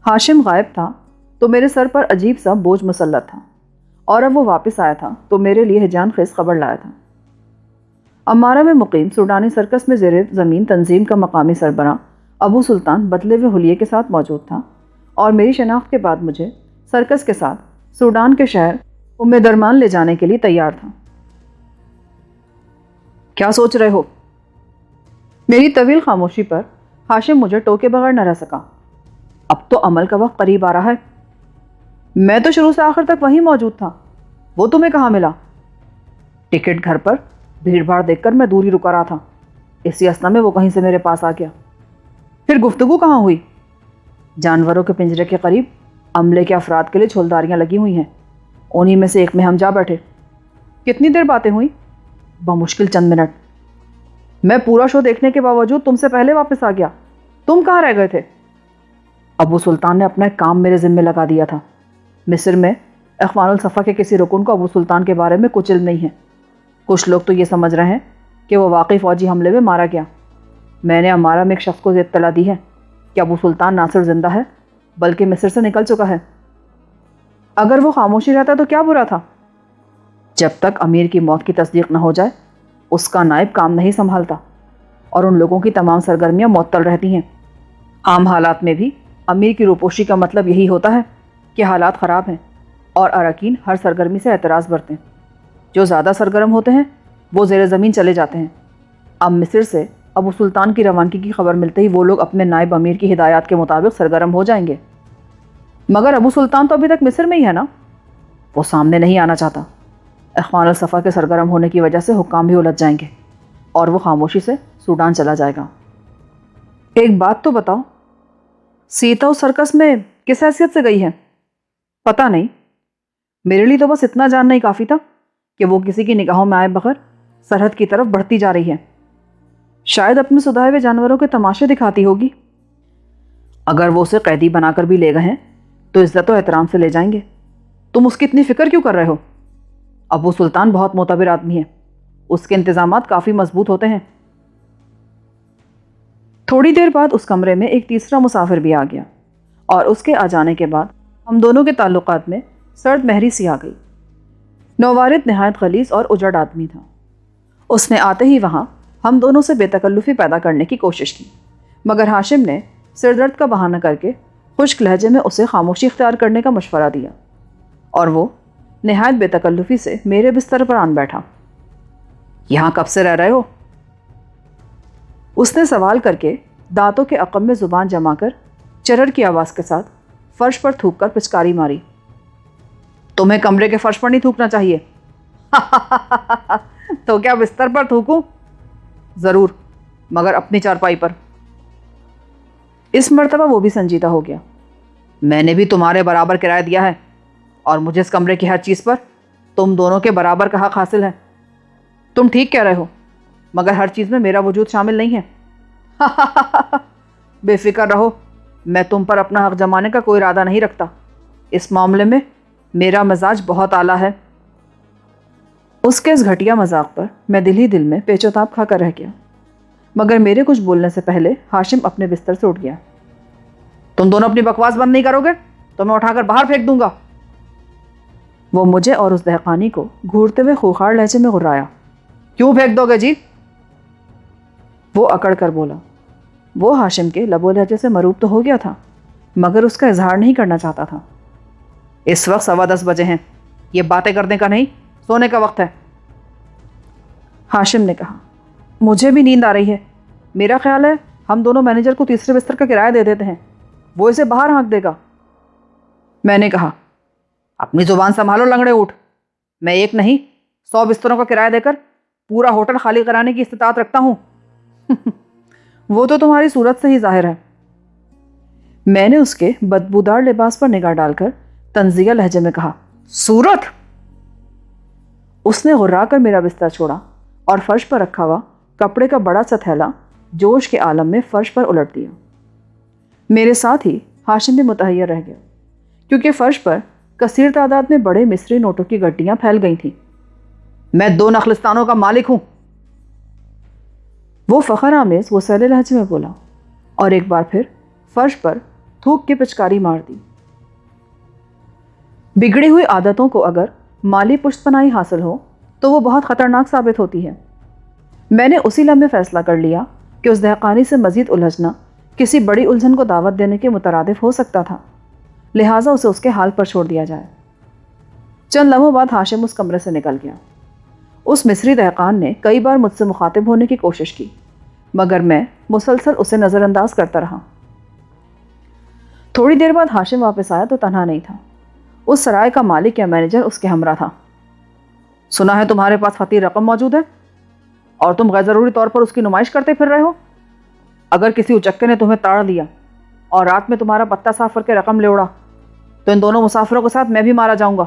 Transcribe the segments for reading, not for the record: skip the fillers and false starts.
ہاشم غائب تھا تو میرے سر پر عجیب سا بوجھ مسلط تھا، اور اب وہ واپس آیا تھا تو میرے لیے ہیجان خیز خبر لایا تھا۔ امارہ میں مقیم سوڈانی سرکس میں زیر زمین تنظیم کا مقامی سربراہ ابو سلطان بدلے ہوئے حلیے کے ساتھ موجود تھا، اور میری شناخت کے بعد مجھے سرکس کے ساتھ سوڈان کے شہر ام درمان لے جانے کے لیے تیار تھا۔ کیا سوچ رہے ہو؟ میری طویل خاموشی پر ہاشم مجھے ٹوکے بغیر نہ رہ سکا۔ اب تو عمل کا وقت قریب آ رہا ہے۔ میں تو شروع سے آخر تک وہیں موجود تھا، وہ تمہیں کہاں ملا؟ ٹکٹ گھر پر بھیڑ بھاڑ دیکھ کر میں دوری رکا رہا تھا، اسی اسنا میں وہ کہیں سے میرے پاس آ گیا۔ پھر گفتگو کہاں ہوئی؟ جانوروں کے پنجرے کے قریب عملے کے افراد کے لیے جھولداریاں لگی ہوئی ہیں، انہی میں سے ایک میں ہم جا بیٹھے۔ کتنی دیر باتیں ہوئی؟ بمشکل چند منٹ۔ میں پورا شو دیکھنے کے باوجود تم سے پہلے واپس آ گیا۔ تم کہاں رہ گئے تھے؟ ابو سلطان نے اپنا ایک کام میرے ذمہ لگا دیا تھا۔ مصر میں اخوان الصفا کے کسی رکن کو ابو سلطان کے بارے میں کچھ علم نہیں ہے۔ کچھ لوگ تو یہ سمجھ رہے ہیں کہ وہ واقعی فوجی حملے میں مارا گیا۔ میں نے امارہ میں ایک شخص کو اطلاع دی ہے کہ ابو سلطان نہ صرف زندہ ہے بلکہ مصر سے نکل چکا ہے۔ اگر وہ خاموشی رہتا تو کیا برا تھا؟ جب تک امیر کی موت کی تصدیق نہ ہو جائے اس کا نائب کام نہیں سنبھالتا، اور ان لوگوں کی تمام سرگرمیاں معطل رہتی ہیں۔ عام حالات میں بھی امیر کی روپوشی کا مطلب یہی ہوتا ہے کہ حالات خراب ہیں اور اراکین ہر سرگرمی سے اعتراض برتیں۔ جو زیادہ سرگرم ہوتے ہیں وہ زیر زمین چلے جاتے ہیں۔ اب مصر سے ابو سلطان کی روانگی کی خبر ملتے ہی وہ لوگ اپنے نائب امیر کی ہدایات کے مطابق سرگرم ہو جائیں گے۔ مگر ابو سلطان تو ابھی تک مصر میں ہی ہے نا؟ وہ سامنے نہیں آنا چاہتا۔ اخوان الصفا کے سرگرم ہونے کی وجہ سے حکام بھی الجھ جائیں گے اور وہ خاموشی سے سوڈان چلا جائے گا۔ ایک بات تو بتاؤ، سیتا اس سرکس میں کس حیثیت سے گئی ہے؟ پتہ نہیں، میرے لیے تو بس اتنا جاننا ہی کافی تھا کہ وہ کسی کی نگاہوں میں آئے بغیر سرحد کی طرف بڑھتی جا رہی ہے۔ شاید اپنے سدھائے ہوئے جانوروں کے تماشے دکھاتی ہوگی۔ اگر وہ اسے قیدی بنا کر بھی لے گئے ہیں تو عزت و احترام سے لے جائیں گے۔ تم اس کی اتنی فکر کیوں کر رہے ہو؟ ابو سلطان بہت معتبر آدمی ہے، اس کے انتظامات کافی مضبوط ہوتے ہیں۔ تھوڑی دیر بعد اس کمرے میں ایک تیسرا مسافر بھی آ گیا، اور اس کے آ جانے کے بعد ہم دونوں کے تعلقات میں سرد مہری سی آ گئی۔ نوارد نہایت غلیظ اور اجڑ آدمی تھا۔ اس نے آتے ہی وہاں ہم دونوں سے بے تکلفی پیدا کرنے کی کوشش کی، مگر ہاشم نے سر درد کا بہانہ کر کے خشک لہجے میں اسے خاموشی اختیار کرنے کا مشورہ دیا، اور وہ نہایت بے تکلفی سے میرے بستر پر آن بیٹھا۔ یہاں کب سے رہ رہے ہو؟ اس نے سوال کر کے دانتوں کے عقب میں زبان جما کر چرر کی آواز کے ساتھ فرش پر تھوک کر پچکاری ماری۔ تمہیں کمرے کے فرش پر نہیں تھوکنا چاہیے۔ تو کیا بستر پر تھوکوں؟ ضرور، مگر اپنی چارپائی پر۔ اس مرتبہ وہ بھی سنجیدہ ہو گیا۔ میں نے بھی تمہارے برابر کرایہ دیا ہے، اور مجھے اس کمرے کی ہر چیز پر تم دونوں کے برابر کا حق حاصل ہے۔ تم ٹھیک کہہ رہے ہو، مگر ہر چیز میں میرا وجود شامل نہیں ہے۔ بے فکر رہو، میں تم پر اپنا حق جمانے کا کوئی ارادہ نہیں رکھتا۔ اس معاملے میں میرا مزاج بہت اعلیٰ ہے۔ اس کے اس گھٹیا مذاق پر میں دل ہی دل میں پیچ و تاب کھا کر رہ گیا، مگر میرے کچھ بولنے سے پہلے ہاشم اپنے بستر سے اٹھ گیا۔ تم دونوں اپنی بکواس بند نہیں کرو گے تو میں اٹھا کر باہر پھینک دوں گا۔ وہ مجھے اور اس دہقانی کو گھورتے ہوئے خوخار لہجے میں غرایا۔ کیوں پھینک دو گے جی؟ وہ اکڑ کر بولا۔ وہ ہاشم کے لب و لہجے سے مروب تو ہو گیا تھا، مگر اس کا اظہار نہیں کرنا چاہتا تھا۔ اس وقت 10:15 بجے ہیں، یہ باتیں کرنے کا نہیں، سونے کا وقت ہے۔ ہاشم نے کہا، مجھے بھی نیند آ رہی ہے۔ میرا خیال ہے ہم دونوں مینیجر کو تیسرے بستر کا کرایہ دے دیتے ہیں، وہ اسے باہر ہانک دے گا۔ میں نے کہا، اپنی زبان سنبھالو لنگڑے اونٹ، میں ایک نہیں 100 بستروں کا کرایہ دے کر پورا ہوٹل خالی کرانے کی استطاعت رکھتا ہوں۔ وہ تو تمہاری صورت سے ہی ظاہر ہے۔ میں نے اس کے بدبودار لباس پر نگاہ ڈال کر طنزیہ لہجے میں کہا، صورت؟ اس نے غرا کر میرا بستر چھوڑا اور فرش پر رکھا ہوا کپڑے کا بڑا سا تھیلا جوش کے عالم میں فرش پر الٹ دیا۔ میرے ساتھ ہی ہاشم بھی متحیر رہ گیا، کیونکہ فرش پر کثیر تعداد میں بڑے مصری نوٹوں کی گڈیاں پھیل گئی تھیں۔ میں 2 نخلستانوں کا مالک ہوں، وہ فخر آمیز غصیلے لہجے میں بولا، اور ایک بار پھر فرش پر تھوک کے پچکاری مار دی۔ بگڑی ہوئی عادتوں کو اگر مالی پشت پناہی حاصل ہو تو وہ بہت خطرناک ثابت ہوتی ہے۔ میں نے اسی لمحے فیصلہ کر لیا کہ اس دہقانی سے مزید الجھنا کسی بڑی الجھن کو دعوت دینے کے مترادف ہو سکتا تھا، لہٰذا اسے اس کے حال پر چھوڑ دیا جائے۔ چند لمحوں بعد ہاشم اس کمرے سے نکل گیا۔ اس مصری دہقان نے کئی بار مجھ سے مخاطب ہونے کی کوشش کی، مگر میں مسلسل اسے نظر انداز کرتا رہا۔ تھوڑی دیر بعد ہاشم واپس آیا تو تنہا نہیں تھا۔ اس سرائے کا مالک یا مینیجر اس کے ہمراہ تھا۔ سنا ہے تمہارے پاس خطی رقم موجود ہے اور تم غیر ضروری طور پر اس کی نمائش کرتے پھر رہے ہو۔ اگر کسی اچکے نے تمہیں تاڑ لیا اور رات میں تمہارا پتہ صاف کر کے رقم لے اڑا تو ان دونوں مسافروں کے ساتھ میں بھی مارا جاؤں گا۔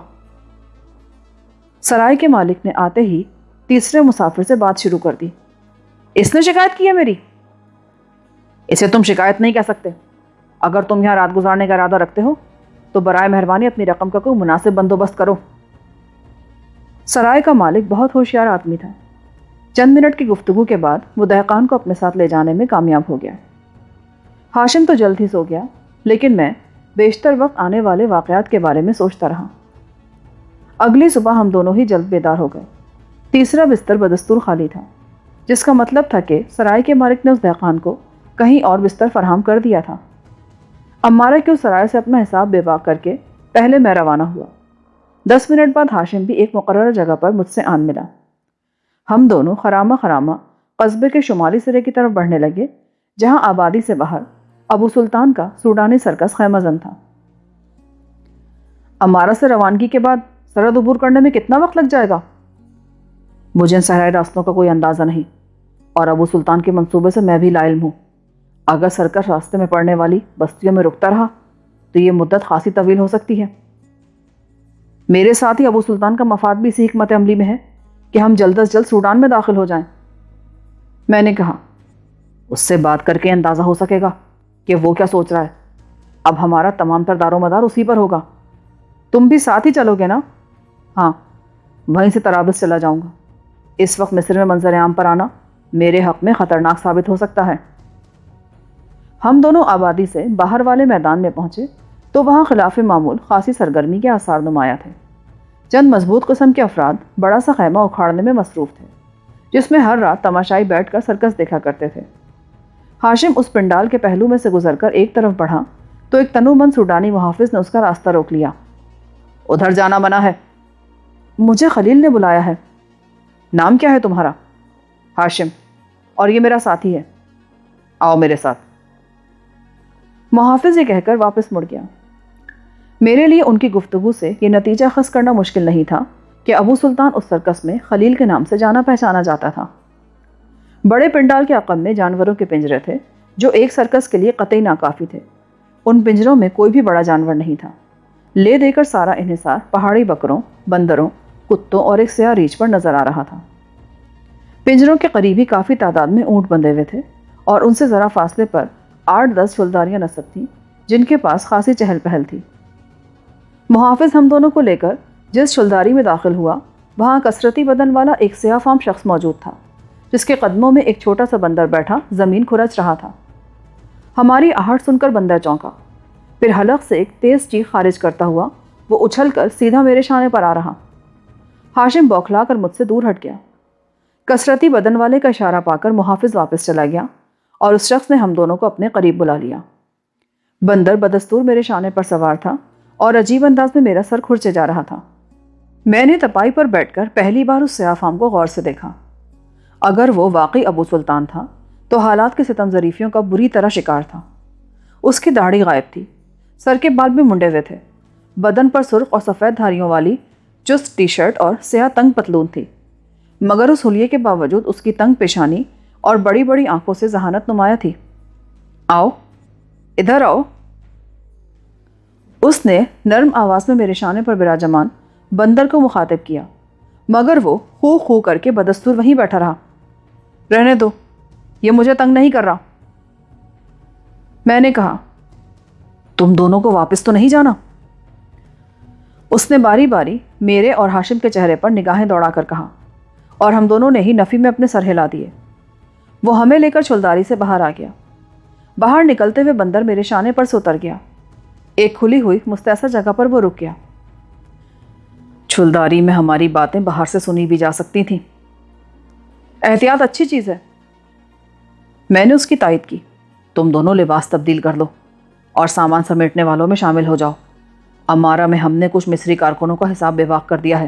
سرائے کے مالک نے آتے ہی تیسرے مسافر سے بات شروع کر دی۔ اس نے شکایت کی ہے میری؟ اسے تم شکایت نہیں کہہ سکتے۔ اگر تم یہاں رات گزارنے کا ارادہ رکھتے ہو تو برائے مہربانی اپنی رقم کا کوئی مناسب بندوبست کرو۔ سرائے کا مالک بہت ہوشیار آدمی تھا۔ چند منٹ کی گفتگو کے بعد وہ دہقان کو اپنے ساتھ لے جانے میں کامیاب ہو گیا۔ ہاشم تو جلد ہی سو گیا، لیکن میں بیشتر وقت آنے والے واقعات کے بارے میں سوچتا رہا۔ اگلی صبح ہم دونوں ہی جلد بیدار ہو گئے۔ تیسرا بستر بدستور خالی تھا، جس کا مطلب تھا کہ سرائے کے مالک نے اس دہقان کو کہیں اور بستر فراہم کر دیا تھا۔ امارہ کی اس سرائے سے اپنا حساب بے باک کر کے پہلے میں روانہ ہوا۔ 10 منٹ بعد ہاشم بھی ایک مقررہ جگہ پر مجھ سے آن ملا۔ ہم دونوں خرامہ خرامہ قصبے کے شمالی سرے کی طرف بڑھنے لگے، جہاں آبادی سے باہر ابو سلطان کا سوڈانی سرکس خیمہ زن تھا۔ امارہ سے روانگی کے بعد سرحد عبور کرنے میں کتنا وقت لگ جائے گا؟ مجھے ان صحرائی راستوں کا کوئی اندازہ نہیں، اور ابو سلطان کے منصوبے سے میں بھی لا علم ہوں۔ اگر سرکس راستے میں پڑنے والی بستیوں میں رکتا رہا تو یہ مدت خاصی طویل ہو سکتی ہے۔ میرے ساتھ ہی ابو سلطان کا مفاد بھی اسی حکمت عملی میں ہے کہ ہم جلد از جلد سوڈان میں داخل ہو جائیں۔ میں نے کہا، اس سے بات کر کے اندازہ ہو سکے گا کہ وہ کیا سوچ رہا ہے۔ اب ہمارا تمام تر دار و مدار اسی پر ہوگا۔ تم بھی ساتھ ہی چلو گے نا؟ ہاں، وہیں سے طرابلس چلا جاؤں گا۔ اس وقت مصر میں منظر عام پر آنا میرے حق میں خطرناک ثابت ہو سکتا ہے۔ ہم دونوں آبادی سے باہر والے میدان میں پہنچے تو وہاں خلاف معمول خاصی سرگرمی کے آثار نمایاں تھے۔ چند مضبوط قسم کے افراد بڑا سا خیمہ اکھاڑنے میں مصروف تھے، جس میں ہر رات تماشائی بیٹھ کر سرکس دیکھا کرتے تھے۔ ہاشم اس پنڈال کے پہلو میں سے گزر کر ایک طرف بڑھا تو ایک تنو مند سوڈانی محافظ نے اس کا راستہ روک لیا۔ ادھر جانا منع ہے۔ مجھے خلیل نے بلایا ہے۔ نام کیا ہے تمہارا؟ ہاشم، اور یہ میرا ساتھی ہے۔ آؤ میرے ساتھ۔ محافظ یہ کہہ کر واپس مڑ گیا۔ میرے لیے ان کی گفتگو سے یہ نتیجہ خاص کرنا مشکل نہیں تھا کہ ابو سلطان اس سرکس میں خلیل کے نام سے جانا پہچانا جاتا تھا۔ بڑے پنڈال کے عقب میں جانوروں کے پنجرے تھے جو ایک سرکس کے لیے قطعی ناکافی تھے۔ ان پنجروں میں کوئی بھی بڑا جانور نہیں تھا۔ لے دے کر سارا انحصار پہاڑی بکروں، بندروں، کتوں اور ایک سیاہ ریچھ پر نظر آ رہا تھا۔ پنجروں کے قریب ہی کافی تعداد میں اونٹ بندھے ہوئے تھے اور ان سے ذرا فاصلے پر 8-10 شلداریاں نصب تھیں جن کے پاس خاصی چہل پہل تھی۔ محافظ ہم دونوں کو لے کر جس شلداری میں داخل ہوا وہاں کثرتی بدن والا ایک سیاہ فام شخص موجود تھا، جس کے قدموں میں ایک چھوٹا سا بندر بیٹھا زمین کھرچ رہا تھا۔ ہماری آہٹ سن کر بندر چونکا، پھر حلق سے ایک تیز چیخ خارج کرتا ہوا وہ اچھل کر سیدھا میرے شانے پر آ رہا۔ ہاشم بوکھلا کر مجھ سے دور ہٹ گیا۔ کثرتی بدن والے کا اشارہ پا کر محافظ واپس چلا گیا اور اس شخص نے ہم دونوں کو اپنے قریب بلا لیا۔ بندر بدستور میرے شانے پر سوار تھا اور عجیب انداز میں میرا سر کھرچے جا رہا تھا۔ میں نے تپائی پر بیٹھ کر پہلی بار اس سیاہ فام کو غور سے دیکھا۔ اگر وہ واقعی ابو سلطان تھا تو حالات کی ستم ظریفیوں کا بری طرح شکار تھا۔ اس کی داڑھی غائب تھی، سر کے بال بھی منڈے ہوئے تھے، بدن پر سرخ اور سفید دھاریوں والی چست ٹی شرٹ اور سیاہ تنگ پتلون تھی، مگر اس حلیے کے باوجود اس کی تنگ پیشانی اور بڑی بڑی آنکھوں سے ذہانت نمایاں تھی۔ آؤ، ادھر آؤ۔ اس نے نرم آواز میں میرے شانے پر براجمان بندر کو مخاطب کیا، مگر وہ خو خو کر کے بدستور وہیں بیٹھا رہا۔ رہنے دو، یہ مجھے تنگ نہیں کر رہا۔ میں نے کہا، تم دونوں کو واپس تو نہیں جانا؟ اس نے باری باری میرے اور ہاشم کے چہرے پر نگاہیں دوڑا کر کہا، اور ہم دونوں نے ہی نفی میں اپنے سر ہلا دیے۔ وہ ہمیں لے کر چھلداری سے باہر آ گیا۔ باہر نکلتے ہوئے بندر میرے شانے پر سے اتر گیا ایک کھلی ہوئی مستعصر جگہ پر وہ رک گیا۔ چھلداری میں ہماری باتیں باہر سے سنی بھی جا سکتی تھیں۔ احتیاط اچھی چیز ہے۔ میں نے اس کی تائید کی۔ تم دونوں لباس تبدیل کر لو اور سامان سمیٹنے والوں میں شامل ہو جاؤ۔ امارہ میں ہم نے کچھ مصری کارکنوں کا حساب بے باک کر دیا ہے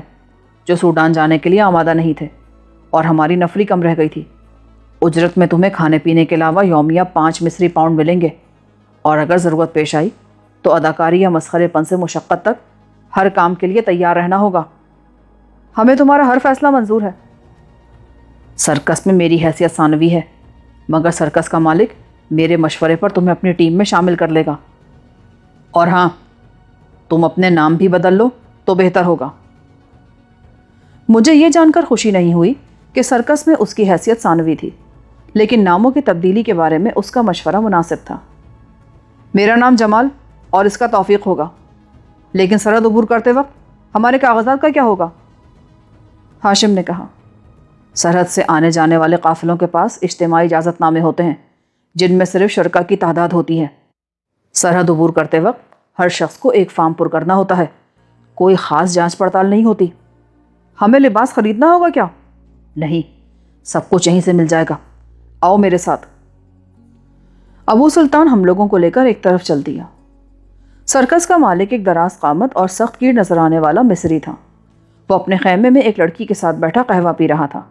جو سوڈان جانے کے لیے آمادہ نہیں تھے، اور ہماری نفری کم رہ گئی تھی۔ اجرت میں تمہیں کھانے پینے کے علاوہ یومیہ 5 مصری پاؤنڈ ملیں گے، اور اگر ضرورت پیش آئی تو اداکاری یا مسخرے پن سے مشقت تک ہر کام کے لیے تیار رہنا ہوگا۔ ہمیں تمہارا ہر فیصلہ منظور ہے۔ سرکس میں میری حیثیت ثانوی ہے، مگر سرکس کا مالک میرے مشورے پر تمہیں اپنی ٹیم میں شامل کر لے گا۔ اور ہاں، تم اپنے نام بھی بدل لو تو بہتر ہوگا۔ مجھے یہ جان کر خوشی نہیں ہوئی کہ سرکس میں اس کی حیثیت ثانوی تھی، لیکن ناموں کی تبدیلی کے بارے میں اس کا مشورہ مناسب تھا۔ میرا نام جمال اور اس کا توفیق ہوگا، لیکن سرحد عبور کرتے وقت ہمارے کاغذات کا کیا ہوگا؟ ہاشم نے کہا۔ سرحد سے آنے جانے والے قافلوں کے پاس اجتماعی اجازت نامے ہوتے ہیں جن میں صرف شرکا کی تعداد ہوتی ہے۔ سرحد عبور کرتے وقت ہر شخص کو ایک فارم پر کرنا ہوتا ہے، کوئی خاص جانچ پڑتال نہیں ہوتی۔ ہمیں لباس خریدنا ہوگا کیا؟ نہیں، سب کچھ یہیں سے مل جائے گا۔ آؤ میرے ساتھ۔ ابو سلطان ہم لوگوں کو لے کر ایک طرف چل دیا۔ سرکس کا مالک ایک دراز قامت اور سخت کیڑ نظر آنے والا مصری تھا۔ وہ اپنے خیمے میں ایک لڑکی کے ساتھ بیٹھا قہوہ پی رہا تھا۔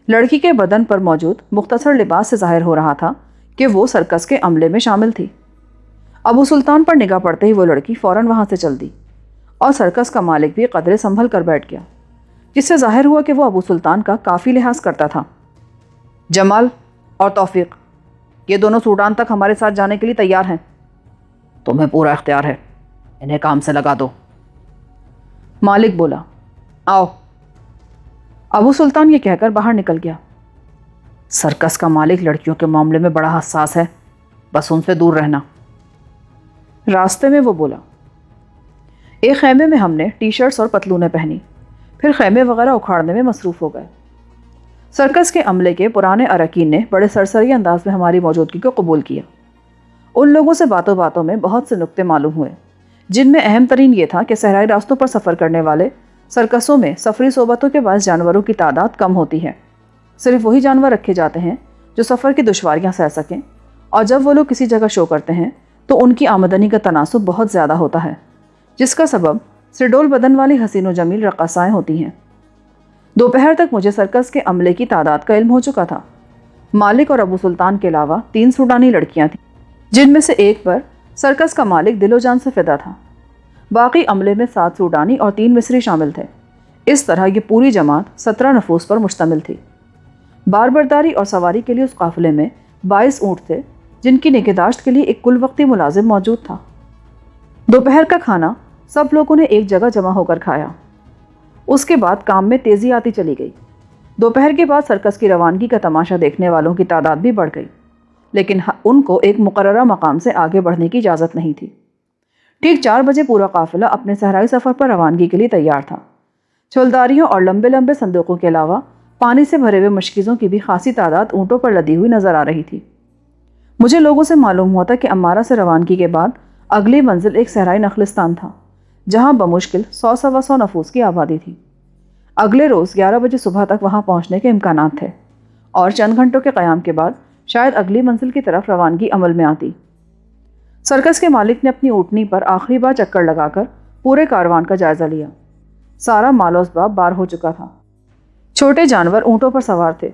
لڑکی کے بدن پر موجود مختصر لباس سے ظاہر ہو رہا تھا کہ وہ سرکس کے عملے میں شامل تھی۔ ابو سلطان پر نگاہ پڑتے ہی وہ لڑکی فوراً وہاں سے چل دی، اور سرکس کا مالک بھی قدرے سنبھل کر بیٹھ گیا، جس سے ظاہر ہوا کہ وہ ابو سلطان کا کافی لحاظ کرتا تھا۔ جمال اور توفیق، یہ دونوں سوڈان تک ہمارے ساتھ جانے کے لیے تیار ہیں۔ تمہیں پورا اختیار ہے، انہیں کام سے لگا دو۔ مالک بولا۔ آؤ۔ ابو سلطان یہ کہہ کر باہر نکل گیا۔ سرکس کا مالک لڑکیوں کے معاملے میں بڑا حساس ہے، بس ان سے دور رہنا۔ راستے میں وہ بولا۔ ایک خیمے میں ہم نے ٹی شرٹس اور پتلونیں پہنی، پھر خیمے وغیرہ اکھاڑنے میں مصروف ہو گئے۔ سرکس کے عملے کے پرانے اراکین نے بڑے سرسری انداز میں ہماری موجودگی کو قبول کیا۔ ان لوگوں سے باتوں باتوں میں بہت سے نکتے معلوم ہوئے، جن میں اہم ترین یہ تھا کہ صحرائی راستوں پر سفر کرنے والے سرکسوں میں سفری صحبتوں کے باعث جانوروں کی تعداد کم ہوتی ہے۔ صرف وہی جانور رکھے جاتے ہیں جو سفر کی دشواریاں سہ سکیں، اور جب وہ لوگ کسی جگہ شو کرتے ہیں تو ان کی آمدنی کا تناسب بہت زیادہ ہوتا ہے، جس کا سبب سڈول بدن والی حسین و جمیل رقاصائیں ہوتی ہیں۔ دوپہر تک مجھے سرکس کے عملے کی تعداد کا علم ہو چکا تھا۔ مالک اور ابو سلطان کے علاوہ 3 سوڈانی لڑکیاں تھیں، جن میں سے ایک پر سرکس کا مالک دل و جان سے فدا تھا۔ باقی عملے میں 7 سوڈانی اور 3 مصری شامل تھے۔ اس طرح یہ پوری جماعت 17 نفوس پر مشتمل تھی۔ بار برداری اور سواری کے لیے اس قافلے میں 22 اونٹ تھے، جن کی نگہداشت کے لیے ایک کل وقتی ملازم موجود تھا۔ دوپہر کا کھانا سب لوگوں نے ایک جگہ جمع ہو کر کھایا۔ اس کے بعد کام میں تیزی آتی چلی گئی۔ دوپہر کے بعد سرکس کی روانگی کا تماشا دیکھنے والوں کی تعداد بھی بڑھ گئی، لیکن ان کو ایک مقررہ مقام سے آگے بڑھنے کی اجازت نہیں تھی۔ ٹھیک 4 بجے پورا قافلہ اپنے صحرائی سفر پر روانگی کے لیے تیار تھا۔ چھلداریوں اور لمبے لمبے صندوقوں کے علاوہ پانی سے بھرے ہوئے مشکیزوں کی بھی خاصی تعداد اونٹوں پر لدی ہوئی نظر آ رہی تھی۔ مجھے لوگوں سے معلوم ہوا تھا کہ امارہ سے روانگی کے بعد اگلی منزل ایک صحرائی نخلستان تھا، جہاں بمشکل 100-125 نفوس کی آبادی تھی۔ اگلے روز 11 بجے صبح تک وہاں پہنچنے کے امکانات تھے، اور چند گھنٹوں کے قیام کے بعد شاید اگلی منزل کی طرف روانگی عمل میں آتی۔ سرکس کے مالک نے اپنی اونٹنی پر آخری بار چکر لگا کر پورے کاروان کا جائزہ لیا۔ سارا مال و اسباب بار ہو چکا تھا۔ چھوٹے جانور اونٹوں پر سوار تھے۔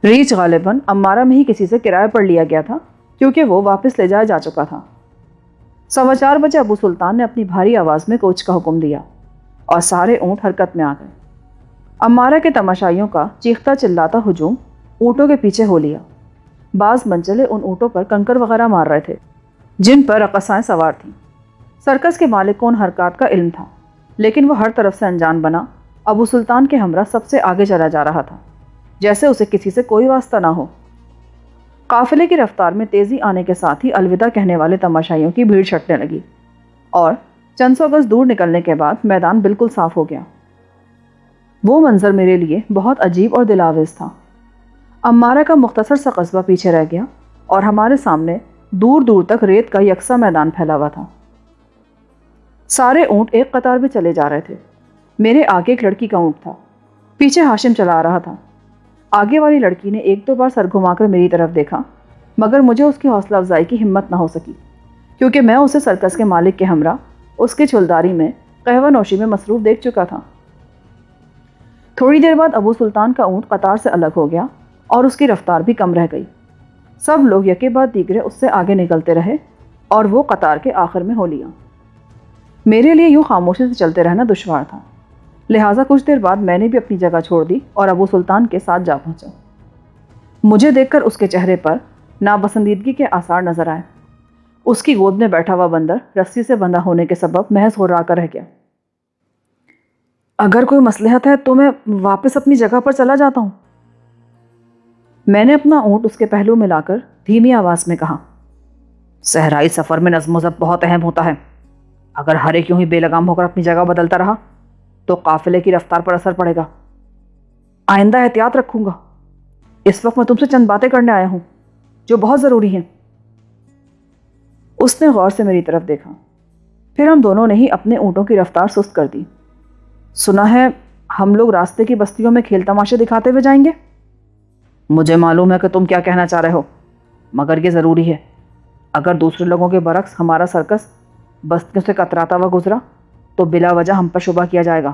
ریچھ غالباً امارہ میں ہی کسی سے کرائے پر لیا گیا تھا، کیونکہ وہ واپس لے جایا جا چکا تھا۔ 4:15 بجے ابو سلطان نے اپنی بھاری آواز میں کوچ کا حکم دیا، اور سارے اونٹ حرکت میں آ گئے۔ امارہ کے تماشائیوں کا چیختا چلاتا ہجوم اونٹوں کے پیچھے ہو لیا۔ بعض منچلے ان اونٹوں پر کنکر وغیرہ مار رہے تھے جن پر رقصائیں سوار تھیں۔ سرکس کے مالک کو ان حرکات کا علم تھا، لیکن وہ ہر طرف سے انجان بنا ابو سلطان کے ہمراہ سب سے آگے چلا جا رہا تھا، جیسے اسے کسی سے کوئی واسطہ نہ ہو۔ قافلے کی رفتار میں تیزی آنے کے ساتھ ہی الوداع کہنے والے تماشائیوں کی بھیڑ چھٹنے لگی، اور چند سو گز دور نکلنے کے بعد میدان بالکل صاف ہو گیا۔ وہ منظر میرے لیے بہت عجیب اور دلاویز تھا۔ امارہ کا مختصر سا قصبہ پیچھے رہ گیا، اور ہمارے سامنے دور دور تک ریت کا یکساں میدان پھیلا ہوا تھا۔ سارے اونٹ ایک قطار میں چلے جا رہے تھے۔ میرے آگے ایک لڑکی کا اونٹ تھا، پیچھے ہاشم چلا رہا تھا۔ آگے والی لڑکی نے ایک دو بار سر گھما کر میری طرف دیکھا، مگر مجھے اس کی حوصلہ افزائی کی ہمت نہ ہو سکی، کیونکہ میں اسے سرکس کے مالک کے ہمراہ اس کی چھلداری میں قہوہ نوشی میں مصروف دیکھ چکا تھا۔ تھوڑی دیر بعد ابو سلطان کا اونٹ قطار سے الگ ہو گیا اور اس کی رفتار بھی کم رہ گئی۔ سب لوگ یکے بعد دیگرے اس سے آگے نکلتے رہے اور وہ قطار کے آخر میں ہو لیا۔ میرے لیے یوں خاموشی سے چلتے رہنا دشوار تھا، لہٰذا کچھ دیر بعد میں نے بھی اپنی جگہ چھوڑ دی اور ابو سلطان کے ساتھ جا پہنچا۔ مجھے دیکھ کر اس کے چہرے پر ناپسندیدگی کے آثار نظر آئے۔ اس کی گود میں بیٹھا ہوا بندر رسی سے بندھا ہونے کے سبب محض ہررا کر رہ گیا۔ اگر کوئی مصلحت ہے تو میں واپس اپنی جگہ پر چلا جاتا ہوں۔ میں نے اپنا اونٹ اس کے پہلو میں لا کر دھیمی آواز میں کہا، صحرائی سفر میں نظم و ضبط بہت اہم ہوتا ہے۔ اگر ہر ایک یوں ہی بے لگام ہو کر اپنی جگہ بدلتا رہا تو قافلے کی رفتار پر اثر پڑے گا۔ آئندہ احتیاط رکھوں گا۔ اس وقت میں تم سے چند باتیں کرنے آیا ہوں جو بہت ضروری ہیں۔ اس نے غور سے میری طرف دیکھا، پھر ہم دونوں نے ہی اپنے اونٹوں کی رفتار سست کر دی۔ سنا ہے ہم لوگ راستے کی بستیوں میں کھیل تماشے دکھاتے ہوئے جائیں گے؟ مجھے معلوم ہے کہ تم کیا کہنا چاہ رہے ہو، مگر یہ ضروری ہے۔ اگر دوسرے لوگوں کے برعکس ہمارا سرکس بستیوں سے کتراتا ہوا گزرا تو بلا وجہ ہم پر شبہ کیا جائے گا۔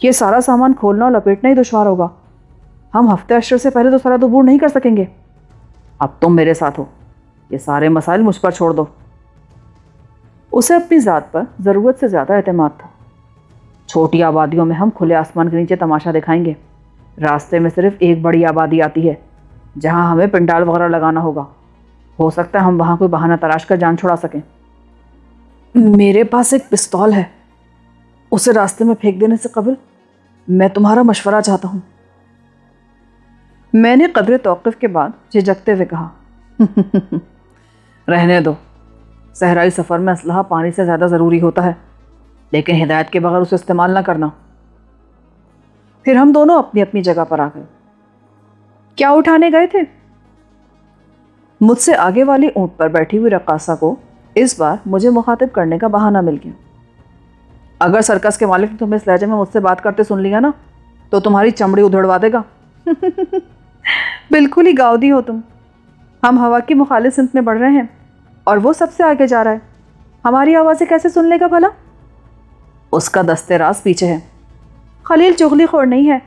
یہ سارا سامان کھولنا اور لپیٹنا ہی دشوار ہوگا۔ ہم ہفتے اشر سے پہلے تو سرحد عبور نہیں کر سکیں گے۔ اب تم میرے ساتھ ہو، یہ سارے مسائل مجھ پر چھوڑ دو۔ اسے اپنی ذات پر ضرورت سے زیادہ اعتماد تھا۔ چھوٹی آبادیوں میں ہم کھلے آسمان کے نیچے تماشا دکھائیں گے۔ راستے میں صرف ایک بڑی آبادی آتی ہے جہاں ہمیں پنڈال وغیرہ لگانا ہوگا۔ ہو سکتا ہے ہم وہاں کوئی بہانہ تلاش کر جان چھڑا سکیں۔ میرے پاس ایک پستول ہے، اسے راستے میں پھینک دینے سے قبل میں تمہارا مشورہ چاہتا ہوں۔ میں نے قدر توقف کے بعد جھجکتے ہوئے کہا، رہنے دو۔ صحرائی سفر میں اسلحہ پانی سے زیادہ ضروری ہوتا ہے، لیکن ہدایت کے بغیر اسے استعمال نہ کرنا۔ پھر ہم دونوں اپنی اپنی جگہ پر آ گئے۔ کیا اٹھانے گئے تھے؟ مجھ سے آگے والی اونٹ پر بیٹھی ہوئی رقاصہ کو اس بار مجھے مخاطب کرنے کا بہانہ مل گیا۔ اگر سرکس کے مالک نے تمہیں اس لہجے میں مجھ سے بات کرتے سن لیا نا تو تمہاری چمڑی ادھڑوا دے گا۔ بالکل ہی گاؤدی ہو تم۔ ہم ہوا کی مخالف سمت میں بڑھ رہے ہیں اور وہ سب سے آگے جا رہا ہے، ہماری آوازیں کیسے سن لے گا بھلا؟ اس کا دستے راز پیچھے ہے۔ خلیل چغلی خور نہیں ہے،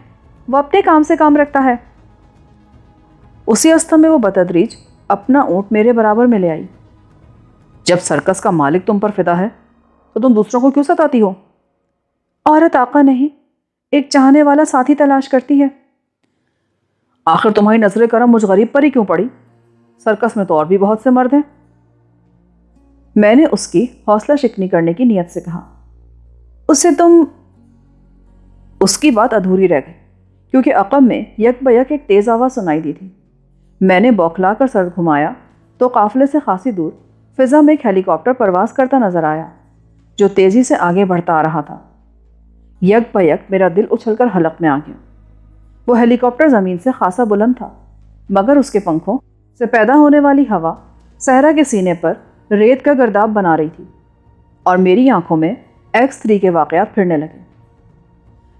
وہ اپنے کام سے کام رکھتا ہے۔ اسی استھا میں وہ بتدریج اپنا اونٹ میرے برابر میں لے آئی۔ جب سرکس کا مالک تم پر فدا ہے تو تم دوسروں کو کیوں ستاتی ہو؟ عورت آقا نہیں، ایک چاہنے والا ساتھی تلاش کرتی ہے۔ آخر تمہاری نظر کرم مجھ غریب پر ہی کیوں پڑی؟ سرکس میں تو اور بھی بہت سے مرد ہیں۔ میں نے اس کی حوصلہ شکنی کرنے کی نیت سے کہا، اس کی بات ادھوری رہ گئی کیونکہ عقب میں یک بیک ایک تیز آواز سنائی دی تھی۔ میں نے بوکھلا کر سر گھمایا تو قافلے سے خاصی دور فضا میں ایک ہیلی کاپٹر پرواز کرتا نظر آیا جو تیزی سے آگے بڑھتا آ رہا تھا۔ یک بیک میرا دل اچھل کر حلق میں آ گیا۔ وہ ہیلی کاپٹر زمین سے خاصا بلند تھا، مگر اس کے پنکھوں سے پیدا ہونے والی ہوا صحرا کے سینے پر ریت کا گرداب بنا رہی تھی اور میری آنکھوں میں X3 کے واقعات پھرنے لگے۔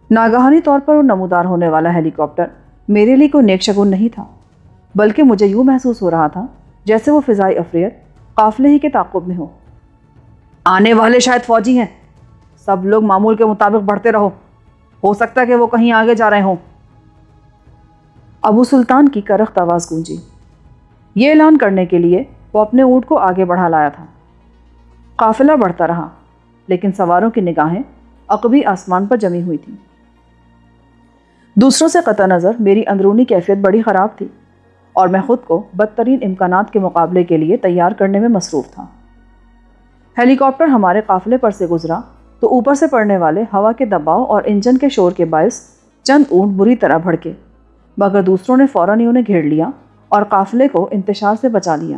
ناگہانی طور پر وہ نمودار ہونے والا ہیلی کاپٹر میرے لیے کوئی نیک شگون نہیں تھا، بلکہ مجھے یوں محسوس ہو رہا تھا جیسے وہ فضائی افریت قافلے ہی کے تعاقب میں آنے والے شاید فوجی ہیں۔ سب لوگ معمول کے مطابق بڑھتے رہو، ہو سکتا ہے کہ وہ کہیں آگے جا رہے ہوں۔ ابو سلطان کی کرخت آواز گونجی۔ یہ اعلان کرنے کے لیے وہ اپنے اونٹ کو آگے بڑھا لایا تھا۔ قافلہ بڑھتا رہا، لیکن سواروں کی نگاہیں عقبی آسمان پر جمی ہوئی تھیں۔ دوسروں سے قطع نظر میری اندرونی کیفیت بڑی خراب تھی اور میں خود کو بدترین امکانات کے مقابلے کے لیے تیار کرنے میں مصروف تھا۔ ہیلی کاپٹر ہمارے قافلے پر سے گزرا تو اوپر سے پڑنے والے ہوا کے دباؤ اور انجن کے شور کے باعث چند اونٹ بری طرح بھڑکے، مگر دوسروں نے فوراً ہی انہیں گھیر لیا اور قافلے کو انتشار سے بچا لیا۔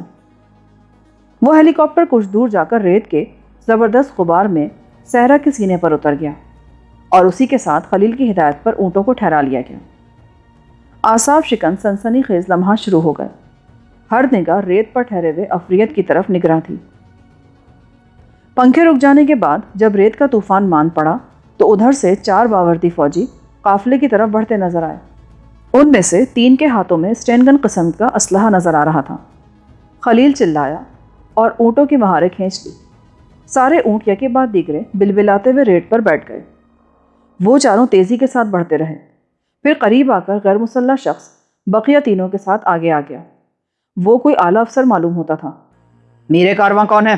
وہ ہیلی کاپٹر کچھ دور جا کر ریت کے زبردست غبار میں صحرا کے سینے پر اتر گیا اور اسی کے ساتھ خلیل کی ہدایت پر اونٹوں کو ٹھہرا لیا گیا۔ اعصاب شکن سنسنی خیز لمحات شروع ہو گئے۔ ہر نگاہ ریت پر ٹھہرے ہوئے افریت کی طرف نگراں تھی۔ پنکھے رک جانے کے بعد جب ریت کا طوفان مان پڑا تو ادھر سے 4 باوردی فوجی قافلے کی طرف بڑھتے نظر آئے۔ ان میں سے 3 کے ہاتھوں میں اسٹین گن قسم کا اسلحہ نظر آ رہا تھا۔ خلیل چلایا اور اونٹوں کی مہاریں کھینچ لی۔ سارے اونٹ یکے بعد دیگرے بلبلاتے ہوئے ریت پر بیٹھ گئے۔ وہ چاروں تیزی کے ساتھ بڑھتے رہے۔ پھر قریب آ کر غیر مسلح شخص بقیہ تینوں کے ساتھ آگے آ گیا۔ وہ کوئی اعلیٰ افسر معلوم ہوتا تھا۔ میرے کارواں کون ہے؟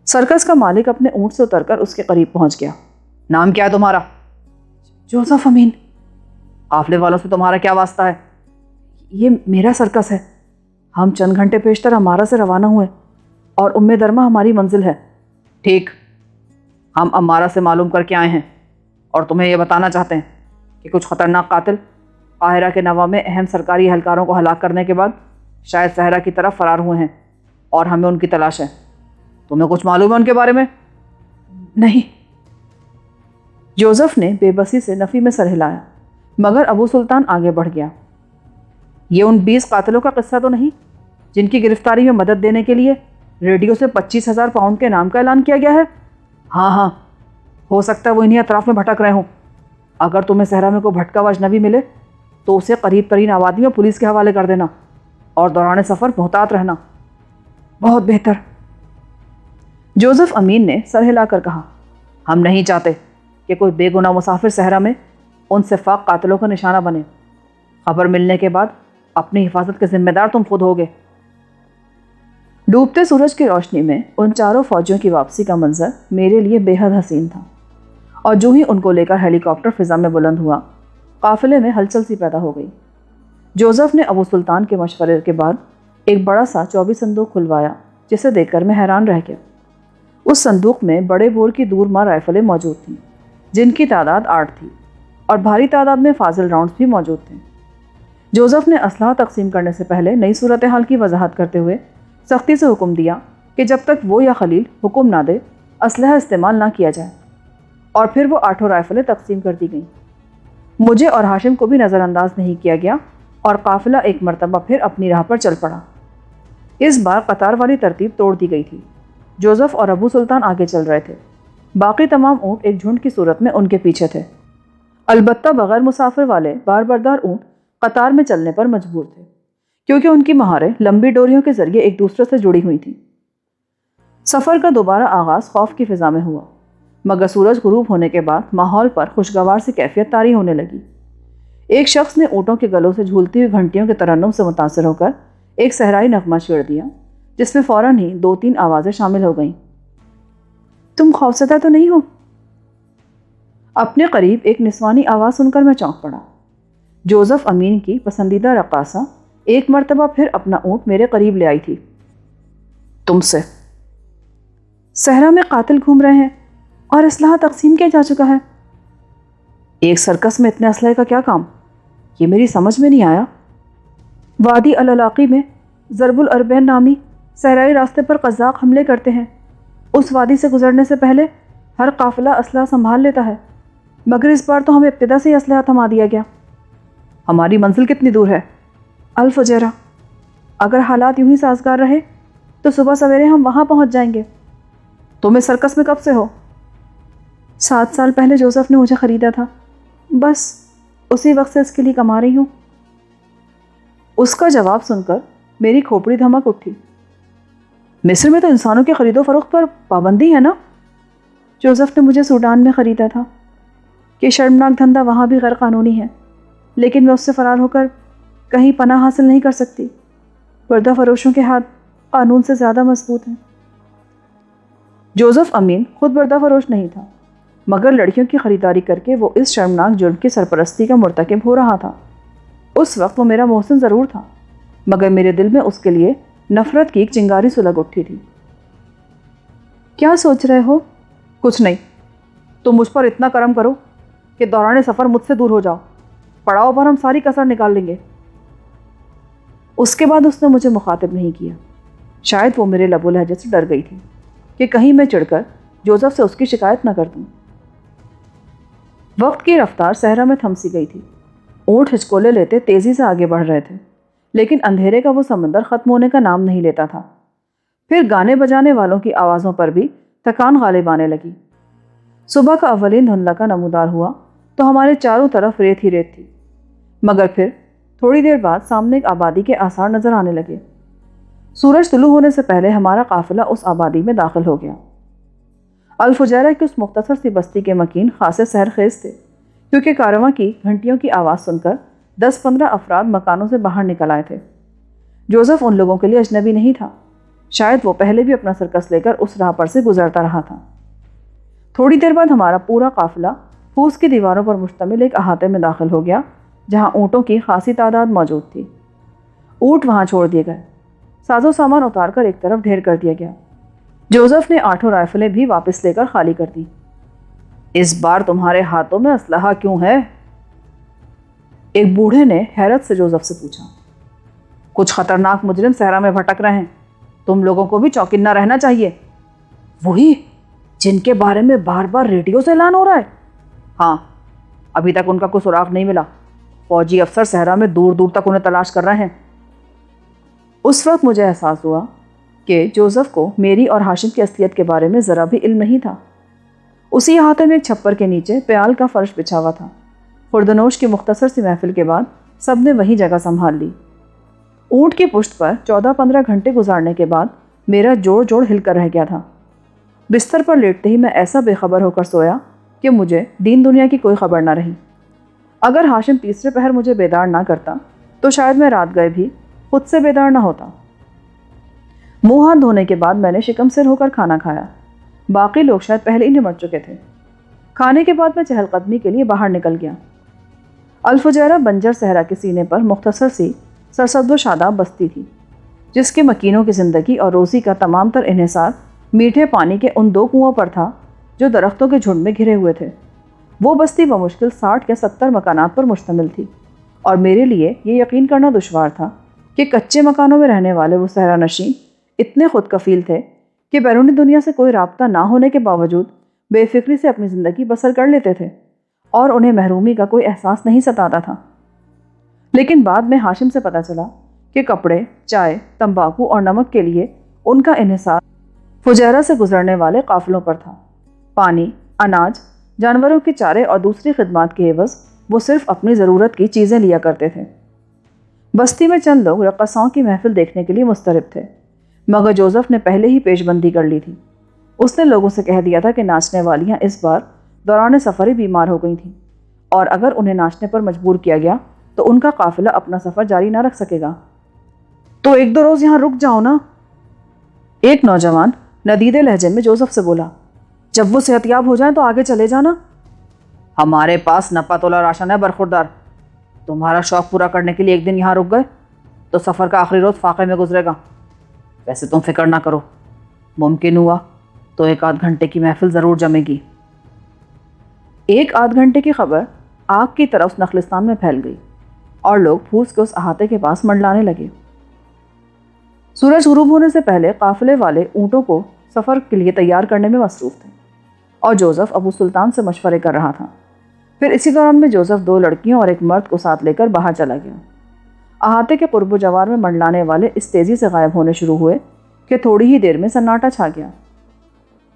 سرکس کا مالک اپنے اونٹ سے اتر کر اس کے قریب پہنچ گیا۔ نام کیا ہے تمہارا؟ جوزف امین۔ قافلے والوں سے تمہارا کیا واسطہ ہے؟ یہ میرا سرکس ہے۔ ہم چند گھنٹے پیشتر امارہ سے روانہ ہوئے اور درمہ ہماری منزل ہے۔ ٹھیک، ہم امارہ سے معلوم کر کے آئے ہیں اور تمہیں یہ بتانا چاہتے ہیں کہ کچھ خطرناک قاتل قاہرہ کے نوا میں اہم سرکاری اہلکاروں کو ہلاک کرنے کے بعد شاید صحرا کی طرف فرار ہوئے ہیں اور ہمیں ان کی تلاش ہے۔ تمہیں کچھ معلوم ہے ان کے بارے میں؟ نہیں۔ جوزف نے بے بسی سے نفی میں سر ہلایا، مگر ابو سلطان آگے بڑھ گیا۔ یہ ان 20 قاتلوں کا قصہ تو نہیں جن کی گرفتاری میں مدد دینے کے لیے ریڈیو سے 25,000 پاؤنڈ کے انعام کا اعلان کیا گیا ہے؟ ہاں، ہو سکتا ہے وہ انہی اطراف میں بھٹک رہے ہوں۔ اگر تمہیں صحرا میں کوئی بھٹکا ہوا اجنبی ملے تو اسے قریب ترین آبادی میں پولیس کے حوالے کر دینا اور دوران سفر محتاط رہنا۔ بہت بہتر، جوزف امین نے سر ہلا کر کہا۔ ہم نہیں چاہتے کہ کوئی بے گناہ مسافر صحرا میں ان سفاق قاتلوں کا نشانہ بنے۔ خبر ملنے کے بعد اپنی حفاظت کے ذمہ دار تم خود ہوگے۔ ڈوبتے سورج کی روشنی میں ان چاروں فوجیوں کی واپسی کا منظر میرے لیے بے حد حسین تھا، اور جو ہی ان کو لے کر ہیلی کاپٹر فضا میں بلند ہوا، قافلے میں ہلچل سی پیدا ہو گئی۔ جوزف نے ابو سلطان کے مشورے کے بعد ایک بڑا سا 24 صندوق کھلوایا، جسے دیکھ کر میں حیران رہ گیا۔ اس صندوق میں بڑے بور کی دور ماں رائفلیں موجود تھیں، جن کی تعداد 8 تھی، اور بھاری تعداد میں فاضل راؤنڈز بھی موجود تھے۔ جوزف نے اسلحہ تقسیم کرنے سے پہلے نئی صورتحال کی وضاحت کرتے ہوئے سختی سے حکم دیا کہ جب تک وہ یا خلیل حکم نہ دے اسلحہ استعمال نہ کیا جائے، اور پھر وہ 8 رائفلیں تقسیم کر دی گئیں۔ مجھے اور ہاشم کو بھی نظر انداز نہیں کیا گیا، اور قافلہ ایک مرتبہ پھر اپنی راہ پر چل پڑا۔ اس بار قطار والی ترتیب توڑ دی گئی تھی۔ جوزف اور ابو سلطان آگے چل رہے تھے، باقی تمام اونٹ ایک جھنڈ کی صورت میں ان کے پیچھے تھے۔ البتہ بغیر مسافر والے بار بردار اونٹ قطار میں چلنے پر مجبور تھے، کیونکہ ان کی مہاریں لمبی ڈوریوں کے ذریعے ایک دوسرے سے جڑی ہوئی تھیں۔ سفر کا دوبارہ آغاز خوف کی فضا میں ہوا، مگر سورج غروب ہونے کے بعد ماحول پر خوشگوار سی کیفیت طاری ہونے لگی۔ ایک شخص نے اونٹوں کے گلوں سے جھولتی ہوئی گھنٹیوں کے ترنم سے متاثر ہو کر ایک صحرائی نغمہ چھیڑ دیا، جس میں فوراً ہی 2-3 آوازیں شامل ہو گئیں۔ تم خوفزدہ تو نہیں ہو؟ اپنے قریب ایک نسوانی آواز سن کر میں چونک پڑا۔ جوزف امین کی پسندیدہ رقاصہ ایک مرتبہ پھر اپنا اونٹ میرے قریب لے آئی تھی۔ تم سے؟ صحرا میں قاتل گھوم رہے ہیں اور اسلحہ تقسیم کیا جا چکا ہے۔ ایک سرکس میں اتنے اسلحے کا کیا کام؟ یہ میری سمجھ میں نہیں آیا۔ وادی العلاقی میں ضرب الاربین نامی صحرائی راستے پر قزاق حملے کرتے ہیں۔ اس وادی سے گزرنے سے پہلے ہر قافلہ اسلحہ سنبھال لیتا ہے، مگر اس بار تو ہمیں ابتدا سے ہی اسلحہ تھما دیا گیا۔ ہماری منزل کتنی دور ہے؟ الفجیرہ۔ اگر حالات یوں ہی سازگار رہے تو صبح سویرے ہم وہاں پہنچ جائیں گے۔ تم اس سرکس میں کب سے ہو؟ 7 سال پہلے جوزف نے مجھے خریدا تھا، بس اسی وقت سے اس کے لیے کما رہی ہوں۔ اس کا جواب سن کر میری کھوپڑی دھمک اٹھی۔ مصر میں تو انسانوں کے خرید و فروخت پر پابندی ہے نا؟ جوزف نے مجھے سوڈان میں خریدا تھا۔ یہ شرمناک دھندا وہاں بھی غیر قانونی ہے، لیکن میں اس سے فرار ہو کر کہیں پناہ حاصل نہیں کر سکتی۔ پردہ فروشوں کے ہاتھ قانون سے زیادہ مضبوط ہیں۔ جوزف امین خود پردہ فروش نہیں تھا، مگر لڑکیوں کی خریداری کر کے وہ اس شرمناک جرم کی سرپرستی کا مرتکب ہو رہا تھا۔ اس وقت وہ میرا محسن ضرور تھا، مگر میرے دل میں اس کے لیے نفرت کی ایک چنگاری سلگ اٹھی تھی۔ کیا سوچ رہے ہو؟ کچھ نہیں، تم مجھ پر اتنا کرم کرو کہ دوران سفر مجھ سے دور ہو جاؤ، پڑاؤ پر ہم ساری کسر نکال لیں گے۔ اس کے بعد اس نے مجھے مخاطب نہیں کیا۔ شاید وہ میرے لب و لہجے سے ڈر گئی تھی کہ کہیں میں چڑھ کر جوزف سے اس کی شکایت نہ کر دوں۔ وقت کی رفتار صحرا میں تھم سی گئی تھی۔ اونٹ ہچکولے لیتے تیزی سے آگے بڑھ رہے تھے، لیکن اندھیرے کا وہ سمندر ختم ہونے کا نام نہیں لیتا تھا۔ پھر گانے بجانے والوں کی آوازوں پر بھی تھکان غالب آنے لگی۔ صبح کا اولین دھندلا کا نمودار ہوا تو ہمارے چاروں طرف ریت ہی ریت تھی، مگر پھر تھوڑی دیر بعد سامنے ایک آبادی کے آثار نظر آنے لگے۔ سورج طلوع ہونے سے پہلے ہمارا قافلہ اس آبادی میں داخل ہو گیا۔ الفجیرہ کی اس مختصر سی بستی کے مکین خاصے سحر خیز تھے، کیونکہ کارواں کی گھنٹیوں کی آواز سن کر 10-15 افراد مکانوں سے باہر نکل آئے تھے۔ جوزف ان لوگوں کے لیے اجنبی نہیں تھا، شاید وہ پہلے بھی اپنا سرکس لے کر اس راہ پر سے گزرتا رہا تھا۔ تھوڑی دیر بعد ہمارا پورا قافلہ پھوس کی دیواروں پر مشتمل ایک احاطے میں داخل ہو گیا، جہاں اونٹوں کی خاصی تعداد موجود تھی۔ اونٹ وہاں چھوڑ دیے گئے، ساز و سامان اتار کر ایک طرف ڈھیر کر دیا گیا۔ جوزف نے 8 رائفلیں بھی واپس لے کر خالی کر دی۔ اس بار تمہارے ہاتھوں میں اسلحہ کیوں ہے؟ ایک بوڑھے نے حیرت سے جوزف سے پوچھا۔ کچھ خطرناک مجرم صحرا میں بھٹک رہے ہیں، تم لوگوں کو بھی چوکنا رہنا چاہیے۔ وہی جن کے بارے میں بار بار ریڈیو سے اعلان ہو رہا ہے؟ ہاں، ابھی تک ان کا کوئی سراغ نہیں ملا۔ فوجی افسر صحرا میں دور دور تک انہیں تلاش کر رہے ہیں۔ اس وقت مجھے احساس ہوا کہ جوزف کو میری اور ہاشم کی اصلیت کے بارے میں ذرا بھی علم نہیں تھا۔ اسی احاطے میں ایک چھپر کے نیچے پیال کا فرش بچھا ہوا تھا۔ خوردنوش کی مختصر سی محفل کے بعد سب نے وہی جگہ سنبھال لی۔ اونٹ کی پشت پر 14-15 گھنٹے گزارنے کے بعد میرا جوڑ جوڑ ہل کر رہ گیا تھا۔ بستر پر لیٹتے ہی میں ایسا بے خبر ہو کر سویا کہ مجھے دین دنیا کی کوئی خبر نہ رہی۔ اگر ہاشم تیسرے پہر مجھے بیدار نہ کرتا تو شاید میں رات گئے بھی خود سے بیدار نہ ہوتا۔ منہ ہاتھ دھونے کے بعد میں نے شکم سیر ہو کر کھانا کھایا۔ باقی لوگ شاید پہلے ہی نمٹ چکے تھے۔ کھانے کے بعد میں چہل قدمی کے لیے باہر نکل گیا۔ الفجیرہ بنجر صحرا کے سینے پر مختصر سی سرسبز و شاداب بستی تھی، جس کے مکینوں کی زندگی اور روزی کا تمام تر انحصار میٹھے پانی کے ان 2 کنوؤں پر تھا جو درختوں کے جھنڈ میں گھرے ہوئے تھے۔ وہ بستی بمشکل 60 یا 70 مکانات پر مشتمل تھی، اور میرے لیے یہ یقین کرنا دشوار تھا کہ کچے مکانوں میں رہنے والے وہ صحرا نشین اتنے خود کفیل تھے کہ بیرونی دنیا سے کوئی رابطہ نہ ہونے کے باوجود بے فکری سے اپنی زندگی بسر کر لیتے تھے، اور انہیں محرومی کا کوئی احساس نہیں ستاتا تھا۔ لیکن بعد میں ہاشم سے پتہ چلا کہ کپڑے، چائے، تمباکو اور نمک کے لیے ان کا انحصار فجیرہ سے گزرنے والے قافلوں پر تھا۔ پانی، اناج، جانوروں کے چارے اور دوسری خدمات کے عوض وہ صرف اپنی ضرورت کی چیزیں لیا کرتے تھے۔ بستی میں چند لوگ رقصاؤں کی محفل دیکھنے کے لیے مسترب تھے، مگر جوزف نے پہلے ہی پیش بندی کر لی تھی۔ اس نے لوگوں سے کہہ دیا تھا کہ ناچنے والیاں اس بار دوران سفر ہی بیمار ہو گئی تھیں، اور اگر انہیں ناچنے پر مجبور کیا گیا تو ان کا قافلہ اپنا سفر جاری نہ رکھ سکے گا۔ تو 1-2 روز یہاں رک جاؤ نا، ایک نوجوان ندیدے لہجے میں جوزف سے بولا۔ جب وہ صحتیاب ہو جائیں تو آگے چلے جانا۔ ہمارے پاس نپا تولا راشن ہے برخوردار، تمہارا شوق پورا کرنے کے لیے ایک دن یہاں رک گئے تو سفر کا آخری روز فاقے میں گزرے گا۔ ویسے تم فکر نہ کرو، ممکن ہوا تو 1-8 گھنٹے کی محفل ضرور جمے گی۔ 1-8 گھنٹے کی خبر آگ کی طرح اس نخلستان میں پھیل گئی، اور لوگ پھوس کے اس احاطے کے پاس منڈلانے لگے۔ سورج غروب ہونے سے پہلے قافلے والے اونٹوں کو سفر کے لیے تیار کرنے میں مصروف تھے، اور جوزف ابو سلطان سے مشورے کر رہا تھا۔ پھر اسی دوران میں جوزف 2 لڑکیوں اور ایک مرد کو ساتھ لے کر باہر چلا گیا۔ احاطے کے قرب و جوار میں منڈلانے والے اس تیزی سے غائب ہونے شروع ہوئے کہ تھوڑی ہی دیر میں سناٹا چھا گیا۔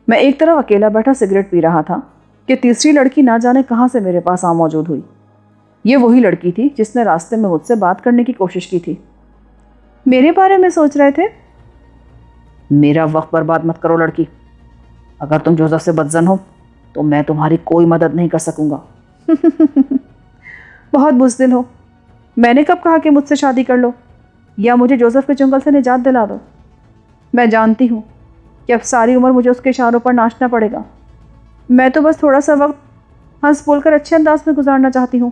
میں ایک طرف اکیلا بیٹھا سگریٹ پی رہا تھا کہ تیسری لڑکی نہ جانے کہاں سے میرے پاس آ موجود ہوئی۔ یہ وہی لڑکی تھی جس نے راستے میں مجھ سے بات کرنے کی کوشش کی تھی۔ میرے بارے میں سوچ رہے تھے؟ میرا وقت برباد مت کرو لڑکی، اگر تم جوزف سے بدظن ہو تو میں تمہاری کوئی مدد نہیں کر سکوں گا۔ بہت بزدل ہو، میں نے کب کہا کہ مجھ سے شادی کر لو یا مجھے جوزف کے چنگل سے نجات دلا دو؟ میں جانتی ہوں کہ اب ساری عمر مجھے اس کے اشاروں پر ناچنا پڑے گا۔ میں تو بس تھوڑا سا وقت ہنس بول کر اچھے انداز میں گزارنا چاہتی ہوں۔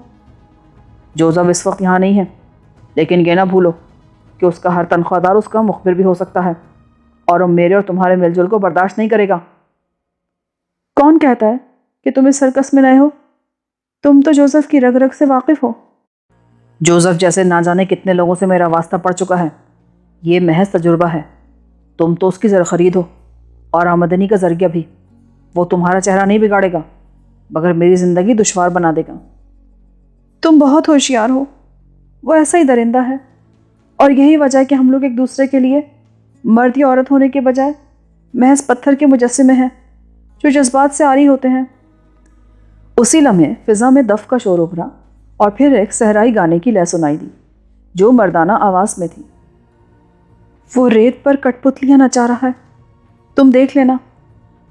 جوزف اس وقت یہاں نہیں ہے، لیکن یہ نہ بھولو کہ اس کا ہر تنخواہ دار اس کا مخبر بھی ہو سکتا ہے، اور وہ میرے اور تمہارے مل جل کو برداشت نہیں کرے گا۔ کون کہتا ہے کہ تم اس سرکس میں نئے ہو؟ تم تو جوزف کی رگ رگ سے واقف ہو۔ جوزف جیسے نہ جانے کتنے لوگوں سے میرا واسطہ پڑ چکا ہے، یہ محض تجربہ ہے۔ تم تو اس کی زر خرید ہو اور آمدنی کا ذریعہ بھی۔ وہ تمہارا چہرہ نہیں بگاڑے گا مگر میری زندگی دشوار بنا دے گا۔ تم بہت ہوشیار ہو، وہ ایسا ہی درندہ ہے، اور یہی وجہ ہے کہ ہم لوگ ایک دوسرے کے لیے مرد یا عورت ہونے کے بجائے محض پتھر کے مجسمے ہیں جو جذبات سے عاری ہوتے ہیں۔ اسی لمحے فضا میں دف کا شور ابھرا اور پھر ایک صحرائی گانے کی لے سنائی دی جو مردانہ آواز میں تھی۔ وہ ریت پر کٹ پتلیاں نچا رہا ہے، تم دیکھ لینا،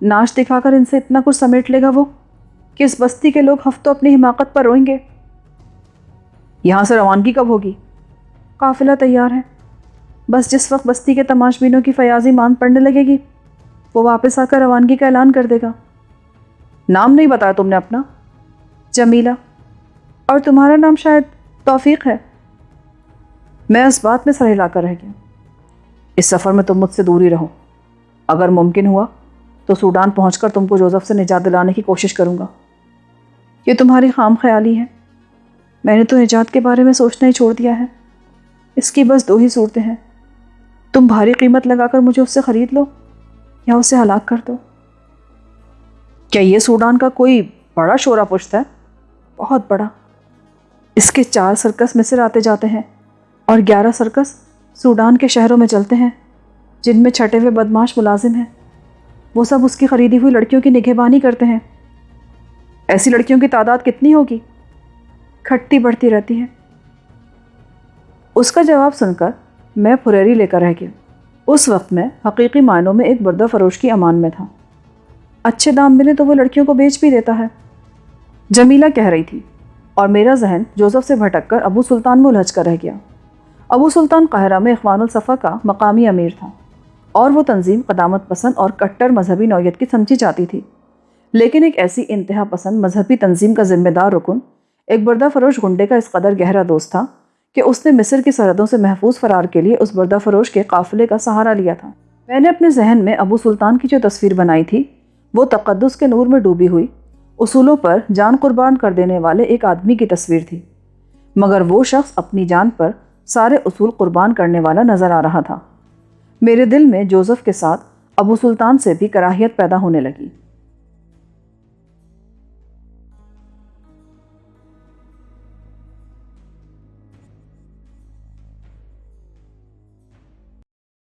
ناچ دکھا کر ان سے اتنا کچھ سمیٹ لے گا وہ کہ اس بستی کے لوگ ہفتوں اپنی حماقت پر روئیں گے۔ یہاں سے روانگی کب ہوگی؟ قافلہ تیار ہے، بس جس وقت بستی کے تماش بینوں کی فیاضی مان پڑنے لگے گی وہ واپس آ کر روانگی کا اعلان کر دے گا۔ نام نہیں بتایا تم نے اپنا؟ جمیلہ، اور تمہارا نام شاید توفیق ہے۔ میں اس بات میں سر ہلا کر رہ گیا۔ اس سفر میں تم مجھ سے دور ہی رہو، اگر ممکن ہوا تو سوڈان پہنچ کر تم کو جوزف سے نجات دلانے کی کوشش کروں گا۔ یہ تمہاری خام خیالی ہے، میں نے تو نجات کے بارے میں سوچنا ہی چھوڑ دیا ہے۔ اس کی بس 2 ہی صورتیں ہیں، تم بھاری قیمت لگا کر مجھے اس سے خرید لو یا اسے ہلاک کر دو۔ کیا یہ سوڈان کا کوئی بڑا شورا پشت ہے؟ بہت بڑا۔ اس کے 4 سرکس مصر آتے جاتے ہیں اور 11 سرکس سوڈان کے شہروں میں چلتے ہیں جن میں چھٹے ہوئے بدماش ملازم ہیں۔ وہ سب اس کی خریدی ہوئی لڑکیوں کی نگہبانی کرتے ہیں۔ ایسی لڑکیوں کی تعداد کتنی ہوگی؟ گھٹتی بڑھتی رہتی ہے۔ اس کا جواب سن کر میں پھریری لے کر رہ گیا۔ اس وقت میں حقیقی معنوں میں ایک بردہ فروش کی امان میں تھا۔ اچھے دام ملے تو وہ لڑکیوں کو بیچ بھی دیتا ہے، جمیلہ کہہ رہی تھی، اور میرا ذہن جوزف سے بھٹک کر ابو سلطان میں الجھ کر رہ گیا۔ ابو سلطان قاہرہ میں اخوان الصفا کا مقامی امیر تھا اور وہ تنظیم قدامت پسند اور کٹر مذہبی نوعیت کی سمجھی جاتی تھی، لیکن ایک ایسی انتہا پسند مذہبی تنظیم کا ذمہ دار رکن ایک بردہ فروش گنڈے کا اس قدر گہرا دوست تھا کہ اس نے مصر کی سرحدوں سے محفوظ فرار کے لیے اس بردہ فروش کے قافلے کا سہارا لیا تھا۔ میں نے اپنے ذہن میں ابو سلطان کی جو تصویر بنائی تھی وہ تقدس کے نور میں ڈوبی ہوئی اصولوں پر جان قربان کر دینے والے ایک آدمی کی تصویر تھی، مگر وہ شخص اپنی جان پر سارے اصول قربان کرنے والا نظر آ رہا تھا۔ میرے دل میں جوزف کے ساتھ ابو سلطان سے بھی کراہیت پیدا ہونے لگی۔